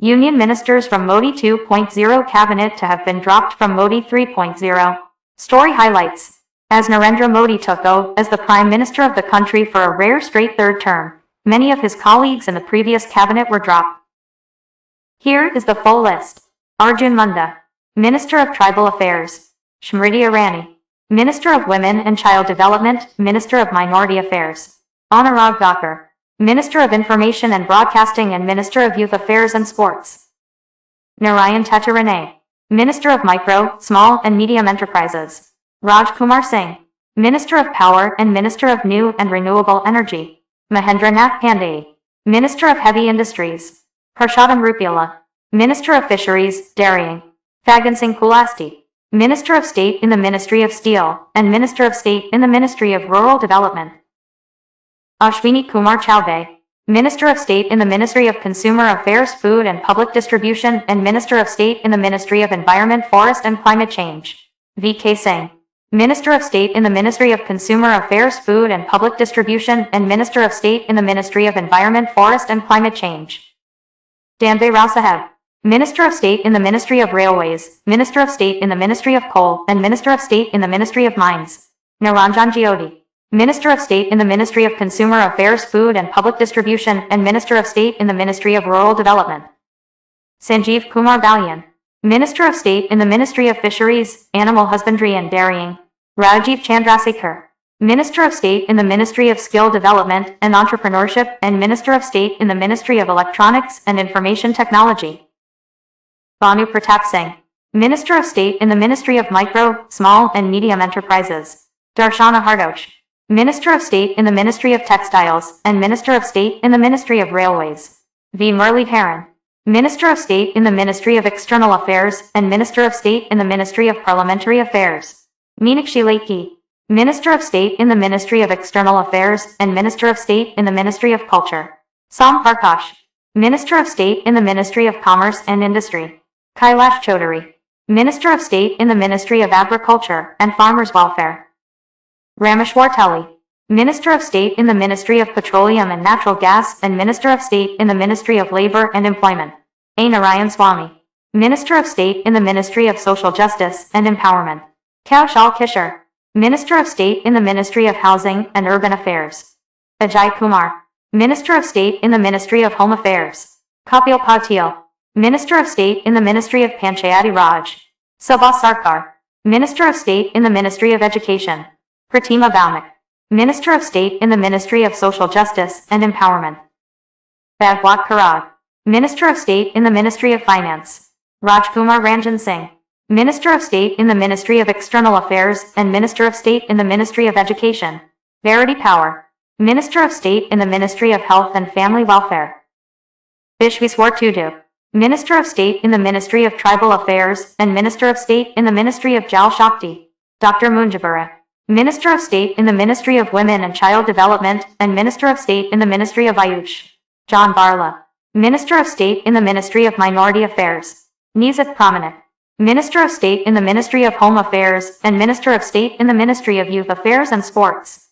Union ministers from Modi 2.0 cabinet to have been dropped from Modi 3.0. Story highlights. As Narendra Modi took over as the Prime Minister of the country for a rare straight third term, many of his colleagues in the previous cabinet were dropped. Here is the full list. Arjun Munda, Minister of Tribal Affairs. Smriti Irani, Minister of Women and Child Development, Minister of Minority Affairs. Anurag Thakur, Minister of Information and Broadcasting and Minister of Youth Affairs and Sports. Narayan Tattarane, Minister of Micro, Small and Medium Enterprises. Raj Kumar Singh, Minister of Power and Minister of New and Renewable Energy. Mahendra Nath Pandey, Minister of Heavy Industries. Harshadam Rupela, Minister of Fisheries, Dairying. Fagan Singh Kulasti, Minister of State in the Ministry of Steel and Minister of State in the Ministry of Rural Development. Ashwini Kumar Choubey, Minister of State in the Ministry of Consumer Affairs, Food and Public Distribution and Minister of State in the Ministry of Environment, Forest and Climate Change. V.K. Singh, Minister of State in the Ministry of Consumer Affairs, Food and Public Distribution and Minister of State in the Ministry of Environment, Forest and Climate Change. Danbe Rao Saheb, Minister of State in the Ministry of Railways, Minister of State in the Ministry of Coal and Minister of State in the Ministry of Mines. Niranjan Jyoti, Minister of State in the Ministry of Consumer Affairs, Food and Public Distribution and Minister of State in the Ministry of Rural Development. Sanjeev Kumar Balyan, Minister of State in the Ministry of Fisheries, Animal Husbandry and Dairying. Rajiv Chandrasekhar, Minister of State in the Ministry of Skill Development and Entrepreneurship and Minister of State in the Ministry of Electronics and Information Technology. Bhanu Pratap Singh, Minister of State in the Ministry of Micro, Small and Medium Enterprises. Darshana Hardosh, Minister of State in the Ministry of Textiles and Minister of State in the Ministry of Railways. V. Muralidharan, Minister of State in the Ministry of External Affairs and Minister of State in the Ministry of Parliamentary Affairs. Meenakshi Lekhi, Minister of State in the Ministry of External Affairs and Minister of State in the Ministry of Culture. Som Prakash, Minister of State in the Ministry of Commerce and Industry. Kailash Chaudhary, Minister of State in the Ministry of Agriculture and Farmers' Welfare. Rameshwar Teli, Minister of State in the Ministry of Petroleum and Natural Gas and Minister of State in the Ministry of Labor and Employment. A. Narayan Swamy, Minister of State in the Ministry of Social Justice and Empowerment. Kaushal Kishore, Minister of State in the Ministry of Housing and Urban Affairs. Ajay Kumar, Minister of State in the Ministry of Home Affairs. Kapil Patil, Minister of State in the Ministry of Panchayati Raj. Subha Sarkar, Minister of State in the Ministry of Education. Pratima Baumak, Minister of State in the Ministry of Social Justice and Empowerment. Bhagwat Karad, Minister of State in the Ministry of Finance. Rajkumar Ranjan Singh, Minister of State in the Ministry of External Affairs and Minister of State in the Ministry of Education. Verity Power, Minister of State in the Ministry of Health and Family Welfare. Vishweswar Tudu, Minister of State in the Ministry of Tribal Affairs and Minister of State in the Ministry of Jal Shakti. Dr. Munjibura, Minister of State in the Ministry of Women and Child Development and Minister of State in the Ministry of Ayush. John Barla, Minister of State in the Ministry of Minority Affairs. Nizat Pramanik, Minister of State in the Ministry of Home Affairs and Minister of State in the Ministry of Youth Affairs and Sports.